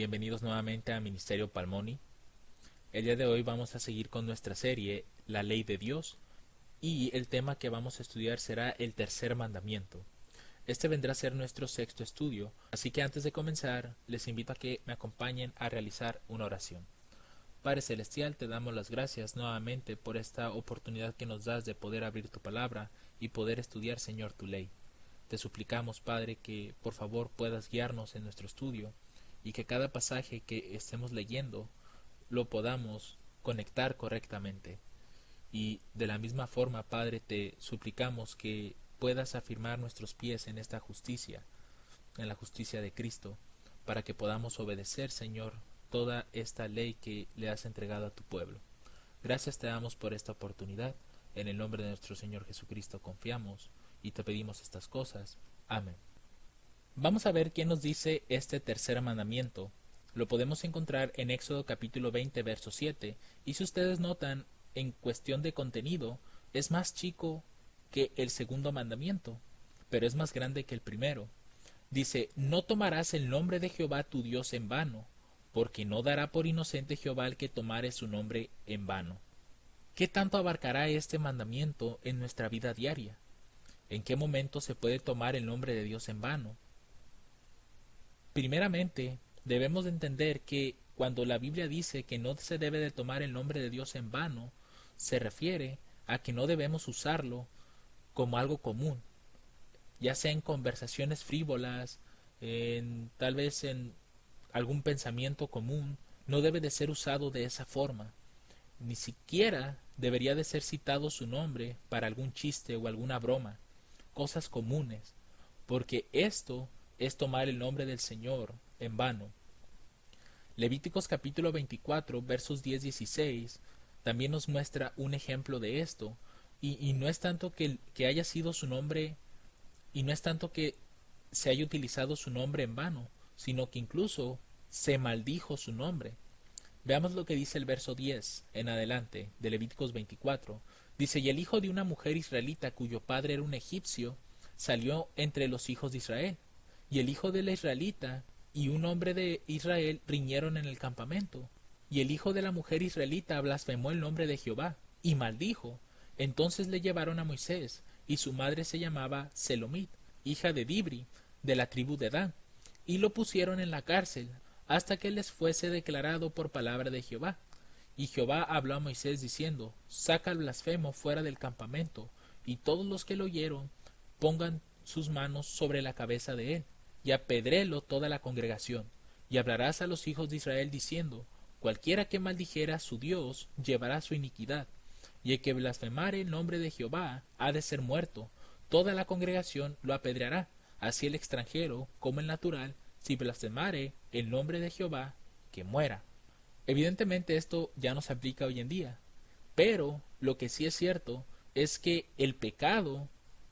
bienvenidos nuevamente a Ministerio Palmoni. El día de hoy vamos a seguir con nuestra serie La Ley de Dios y el tema que vamos a estudiar será el tercer mandamiento. Este vendrá a ser nuestro sexto estudio, así que antes de comenzar les invito a que me acompañen a realizar una oración. Padre Celestial, te damos las gracias nuevamente por esta oportunidad que nos das de poder abrir tu palabra y poder estudiar, Señor, tu ley. Te suplicamos, Padre, que por favor puedas guiarnos en nuestro estudio y que cada pasaje que estemos leyendo lo podamos conectar correctamente. Y de la misma forma, Padre, te suplicamos que puedas afirmar nuestros pies en esta justicia, en la justicia de Cristo, para que podamos obedecer, Señor, toda esta ley que le has entregado a tu pueblo. Gracias te damos por esta oportunidad. En el nombre de nuestro Señor Jesucristo confiamos y te pedimos estas cosas. Amén. Vamos a ver qué nos dice este tercer mandamiento. Lo podemos encontrar en Éxodo capítulo 20, verso 7, y si ustedes notan, en cuestión de contenido, es más chico que el segundo mandamiento, pero es más grande que el primero. Dice, no tomarás el nombre de Jehová tu Dios en vano, porque no dará por inocente Jehová el que tomare su nombre en vano. ¿Qué tanto abarcará este mandamiento en nuestra vida diaria? ¿En qué momento se puede tomar el nombre de Dios en vano? Primeramente, debemos de entender que cuando la Biblia dice que no se debe de tomar el nombre de Dios en vano, se refiere a que no debemos usarlo como algo común, ya sea en conversaciones frívolas, tal vez en algún pensamiento común, no debe de ser usado de esa forma. Ni siquiera debería de ser citado su nombre para algún chiste o alguna broma, cosas comunes, porque esto es tomar el nombre del Señor en vano. Levíticos capítulo 24 versos 10-16 también nos muestra un ejemplo de esto, y no es tanto que haya sido su nombre, y no es tanto que se haya utilizado su nombre en vano, sino que incluso se maldijo su nombre. Veamos lo que dice el verso 10 en adelante de Levíticos 24. Dice, y el hijo de una mujer israelita cuyo padre era un egipcio, salió entre los hijos de Israel. Y el hijo de la israelita y un hombre de Israel riñeron en el campamento. Y el hijo de la mujer israelita blasfemó el nombre de Jehová y maldijo. Entonces le llevaron a Moisés, y su madre se llamaba Selomit, hija de Dibri, de la tribu de Dan, y lo pusieron en la cárcel, hasta que les fuese declarado por palabra de Jehová. Y Jehová habló a Moisés diciendo, saca al blasfemo fuera del campamento, y todos los que lo oyeron pongan sus manos sobre la cabeza de él, y apedrélo toda la congregación. Y hablarás a los hijos de Israel diciendo, cualquiera que maldijera a su Dios llevará su iniquidad, y el que blasfemare el nombre de Jehová ha de ser muerto. Toda la congregación lo apedreará, así el extranjero como el natural, si blasfemare el nombre de Jehová, que muera. Evidentemente esto ya no se aplica hoy en día, pero lo que sí es cierto es que el pecado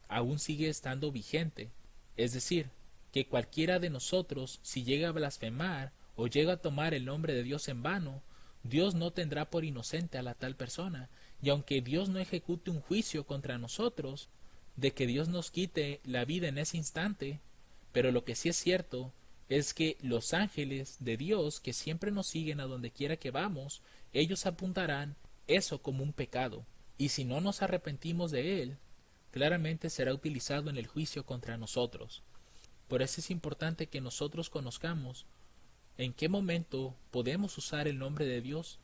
aún sigue estando vigente. Es decir, que cualquiera de nosotros, si llega a blasfemar o llega a tomar el nombre de Dios en vano, Dios no tendrá por inocente a la tal persona, y aunque Dios no ejecute un juicio contra nosotros, de que Dios nos quite la vida en ese instante, pero lo que sí es cierto es que los ángeles de Dios que siempre nos siguen a donde quiera que vamos, ellos apuntarán eso como un pecado, y si no nos arrepentimos de él, claramente será utilizado en el juicio contra nosotros. Por eso es importante que nosotros conozcamos en qué momento podemos usar el nombre de Dios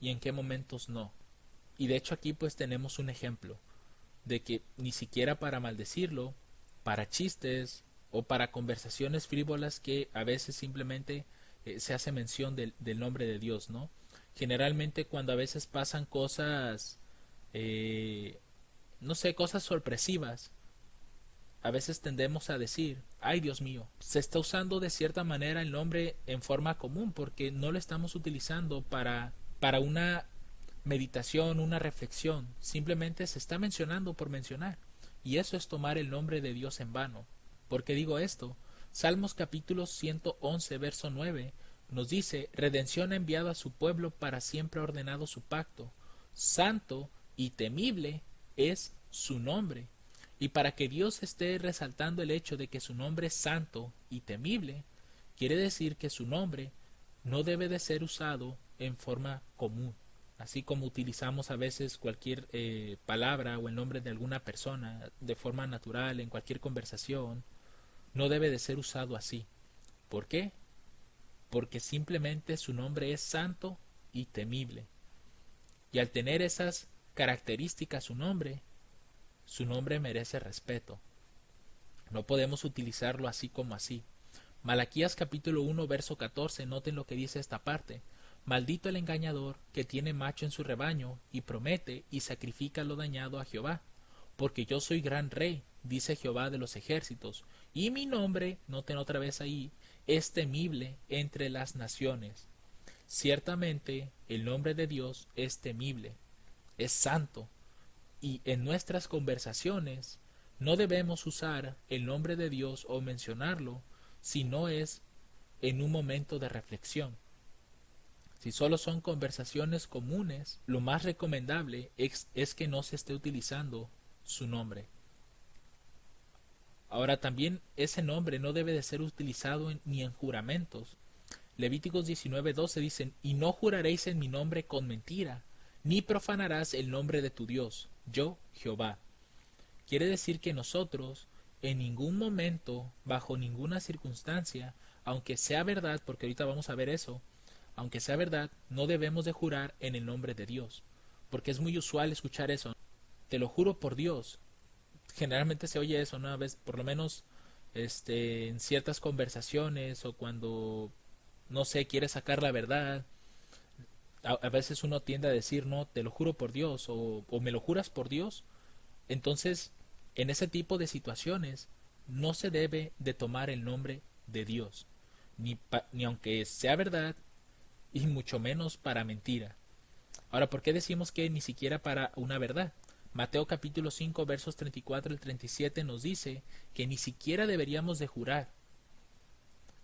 y en qué momentos no. Y de hecho aquí pues tenemos un ejemplo de que ni siquiera para maldecirlo, para chistes o para conversaciones frívolas que a veces simplemente se hace mención del nombre de Dios, ¿no? Generalmente cuando a veces pasan cosas, no sé, cosas sorpresivas, a veces tendemos a decir, ay Dios mío, se está usando de cierta manera el nombre en forma común porque no lo estamos utilizando para una meditación, una reflexión, simplemente se está mencionando por mencionar. Y eso es tomar el nombre de Dios en vano. ¿Por qué digo esto? Salmos capítulo 111, verso 9 nos dice, redención ha enviado a su pueblo, para siempre ha ordenado su pacto. Santo y temible es su nombre. Y para que Dios esté resaltando el hecho de que su nombre es santo y temible, quiere decir que su nombre no debe de ser usado en forma común. Así como utilizamos a veces cualquier palabra o el nombre de alguna persona de forma natural en cualquier conversación, no debe de ser usado así. ¿Por qué? Porque simplemente su nombre es santo y temible. Y al tener esas características su nombre merece respeto. No podemos utilizarlo así como así. Malaquías capítulo 1 verso 14, noten lo que dice esta parte. Maldito el engañador que tiene macho en su rebaño y promete y sacrifica lo dañado a Jehová, porque yo soy gran rey, dice Jehová de los ejércitos, y mi nombre, noten otra vez ahí, es temible entre las naciones. Ciertamente el nombre de Dios es temible, es santo, y en nuestras conversaciones no debemos usar el nombre de Dios o mencionarlo si no es en un momento de reflexión. Si solo son conversaciones comunes, lo más recomendable es que no se esté utilizando su nombre. Ahora también ese nombre no debe de ser utilizado ni en juramentos. Levíticos 19:12 dicen, y no juraréis en mi nombre con mentira, ni profanarás el nombre de tu Dios, yo Jehová. Quiere decir que nosotros en ningún momento, bajo ninguna circunstancia, aunque sea verdad, porque ahorita vamos a ver eso, aunque sea verdad, no debemos de jurar en el nombre de Dios, porque es muy usual escuchar eso. Te lo juro por Dios. Generalmente se oye eso, ¿no? A veces, por lo menos en ciertas conversaciones o cuando, no sé, quiere sacar la verdad. A veces uno tiende a decir, no, te lo juro por Dios o me lo juras por Dios. Entonces, en ese tipo de situaciones, no se debe de tomar el nombre de Dios, ni aunque sea verdad, y mucho menos para mentira. Ahora, ¿por qué decimos que ni siquiera para una verdad? Mateo capítulo 5 versos 34 al 37 nos dice que ni siquiera deberíamos de jurar.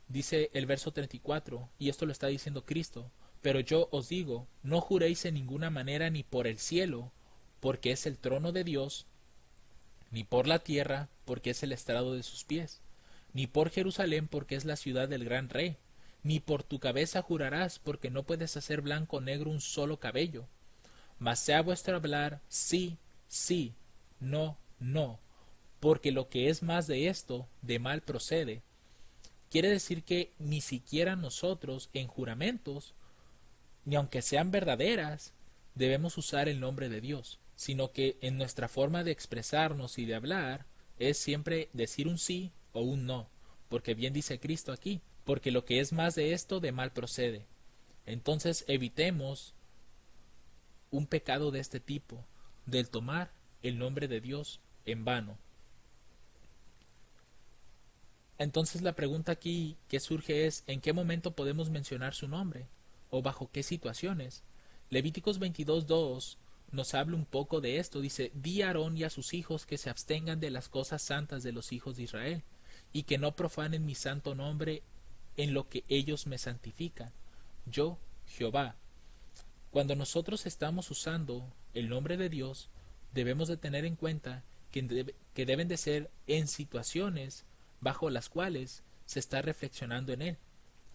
Dice el verso 34, y esto lo está diciendo Cristo, pero yo os digo, no juréis en ninguna manera ni por el cielo, porque es el trono de Dios, ni por la tierra, porque es el estrado de sus pies, ni por Jerusalén, porque es la ciudad del gran rey, ni por tu cabeza jurarás, porque no puedes hacer blanco o negro un solo cabello. Mas sea vuestro hablar sí, sí, no, no, porque lo que es más de esto, de mal procede. Quiere decir que ni siquiera nosotros en juramentos, ni aunque sean verdaderas, debemos usar el nombre de Dios, sino que en nuestra forma de expresarnos y de hablar es siempre decir un sí o un no, porque bien dice Cristo aquí, porque lo que es más de esto de mal procede. Entonces evitemos un pecado de este tipo, del tomar el nombre de Dios en vano. Entonces la pregunta aquí que surge es, ¿en qué momento podemos mencionar su nombre? ¿O bajo qué situaciones? Levíticos 22:2 nos habla un poco de esto. Dice, di a Aarón y a sus hijos que se abstengan de las cosas santas de los hijos de Israel, y que no profanen mi santo nombre en lo que ellos me santifican. Yo, Jehová. Cuando nosotros estamos usando el nombre de Dios, debemos de tener en cuenta que deben de ser en situaciones bajo las cuales se está reflexionando en él,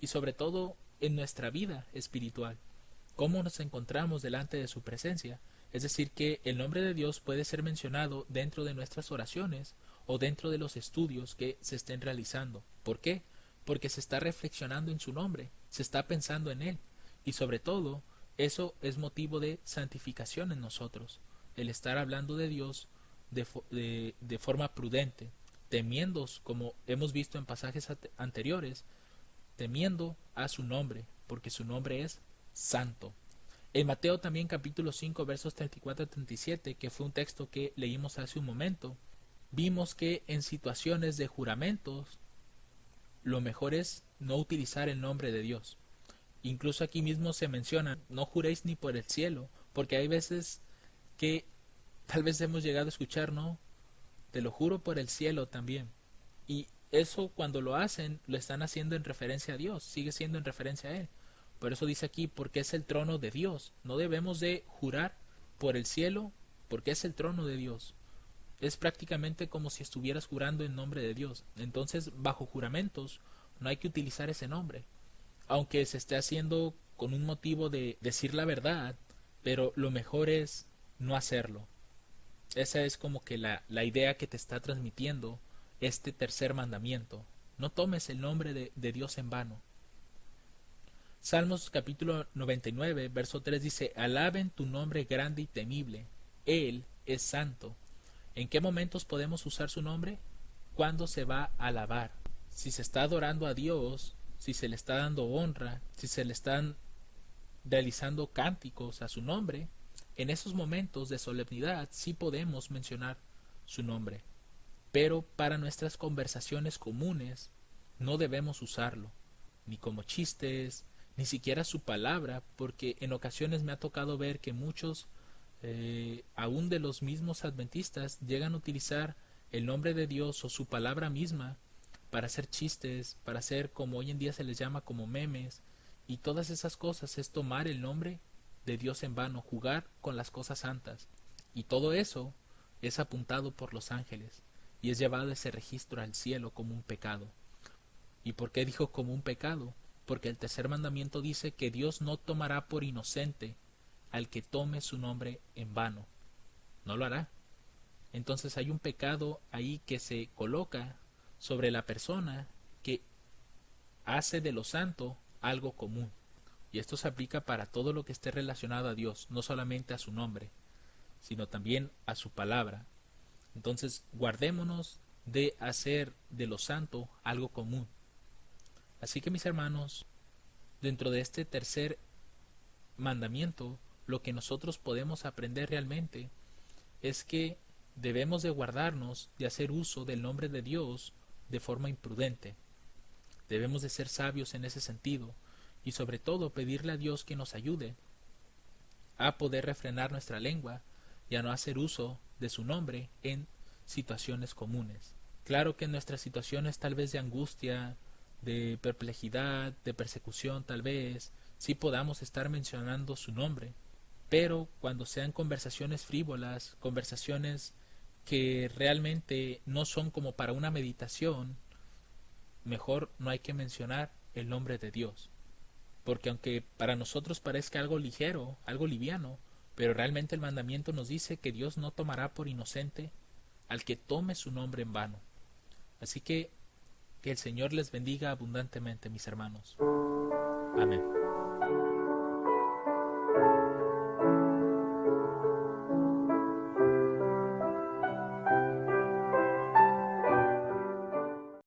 y sobre todo en nuestra vida espiritual, cómo nos encontramos delante de su presencia. Es decir, que el nombre de Dios puede ser mencionado dentro de nuestras oraciones o dentro de los estudios que se estén realizando. ¿Por qué? Porque se está reflexionando en su nombre, se está pensando en él, y sobre todo eso es motivo de santificación en nosotros, el estar hablando de Dios de forma prudente, temiendo, como hemos visto en pasajes anteriores, temiendo a su nombre, porque su nombre es santo. En Mateo también capítulo 5 versos 34 a 37, que fue un texto que leímos hace un momento, vimos que en situaciones de juramentos lo mejor es no utilizar el nombre de Dios. Incluso aquí mismo se menciona, no juréis ni por el cielo, porque hay veces que tal vez hemos llegado a escuchar, no, te lo juro por el cielo también. Y eso cuando lo hacen, lo están haciendo en referencia a Dios, sigue siendo en referencia a Él. Por eso dice aquí, porque es el trono de Dios. No debemos de jurar por el cielo, porque es el trono de Dios. Es prácticamente como si estuvieras jurando en nombre de Dios. Entonces, bajo juramentos, no hay que utilizar ese nombre. aunque se esté haciendo con un motivo de decir la verdad, pero lo mejor es no hacerlo. Esa es como que la idea que te está transmitiendo este tercer mandamiento. No tomes el nombre de Dios en vano. Salmos capítulo 99, verso 3 dice, alaben tu nombre grande y temible. Él es santo. ¿En qué momentos podemos usar su nombre? Cuando se va a alabar. Si se está adorando a Dios, si se le está dando honra, si se le están realizando cánticos a su nombre, en esos momentos de solemnidad sí podemos mencionar su nombre. Pero para nuestras conversaciones comunes no debemos usarlo, ni como chistes, ni siquiera su palabra, porque en ocasiones me ha tocado ver que muchos, aún de los mismos adventistas, llegan a utilizar el nombre de Dios o su palabra misma para hacer chistes, para hacer como hoy en día se les llama como memes, y todas esas cosas es tomar el nombre de Dios en vano, jugar con las cosas santas. Y todo eso es apuntado por los ángeles y es llevado ese registro al cielo como un pecado. ¿Y por qué dijo como un pecado? Porque el tercer mandamiento dice que Dios no tomará por inocente al que tome su nombre en vano. No lo hará. Entonces hay un pecado ahí que se coloca sobre la persona que hace de lo santo algo común. Y esto se aplica para todo lo que esté relacionado a Dios, no solamente a su nombre, sino también a su palabra. Entonces, guardémonos de hacer de lo santo algo común. Así que mis hermanos, dentro de este tercer mandamiento, lo que nosotros podemos aprender realmente es que debemos de guardarnos de hacer uso del nombre de Dios de forma imprudente. Debemos de ser sabios en ese sentido y sobre todo pedirle a Dios que nos ayude a poder refrenar nuestra lengua y a no hacer uso de su nombre en situaciones comunes. Claro que en nuestras situaciones tal vez de angustia, de perplejidad, de persecución tal vez, sí podamos estar mencionando su nombre, pero cuando sean conversaciones frívolas, conversaciones que realmente no son como para una meditación, mejor no hay que mencionar el nombre de Dios. Porque aunque para nosotros parezca algo ligero, algo liviano, pero realmente el mandamiento nos dice que Dios no tomará por inocente al que tome su nombre en vano. Así que el Señor les bendiga abundantemente, mis hermanos. Amén.